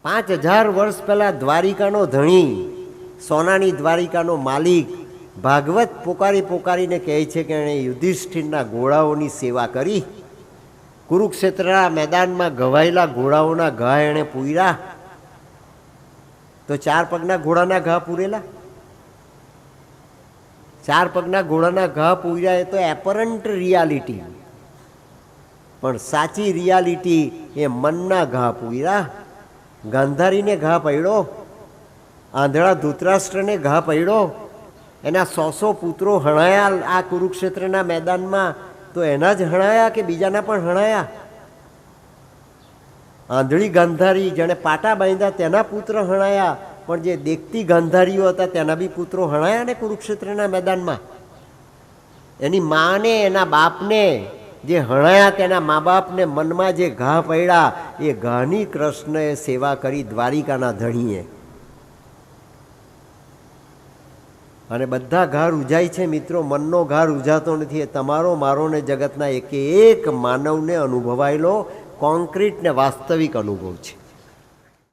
5000 વર્ષ પહેલાં દ્વારિકાનો ધણી, સોનાની દ્વારિકાનો માલિક ભાગવત પોકારીને કહે છે કે એણે યુધિષ્ઠિરના ઘોડાઓની સેવા કરી. કુરુક્ષેત્રના મેદાનમાં ઘવાયેલા ઘોડાઓના ઘા એણે પૂર્યા. તો 4 પગના ઘોડાના ઘા પૂરેલા? 4 પગના ઘોડાના ઘા પૂર્યા એ તો એપરન્ટ રિયાલિટી, પણ સાચી રિયાલિટી એ મનના ઘા પૂર્યા. ગાંધારીને ઘા પડ્યો, આંધળા ધૃતરાષ્ટ્રને ઘા પડ્યો, એના 100 પુત્રો હણાયા આ કુરુક્ષેત્રના મેદાનમાં, તો એના જ હણાયા કે બીજાના પણ હણાયા? આંધળી ગાંધારી જેણે પાટા બાંધ્યા તેના પુત્ર હણાયા, પણ જે દેખતી ગાંધારીઓ હતા તેના બી પુત્રો હણાયા ને કુરુક્ષેત્રના મેદાનમાં. એની માને એના બાપને જે હણાયા તેના મા બાપને મનમાં જે ઘા પડ્યા એ ઘાની કૃષ્ણએ સેવા કરી દ્વારિકાના ધણીએ. અને બધા ઘા રૂજાય છે મિત્રો, મનનો ઘા રૂજાતો નથી. એ તમારો મારો ને જગતના એક માનવને અનુભવાયેલો કોન્ક્રીટ ને વાસ્તવિક અનુભવ છે.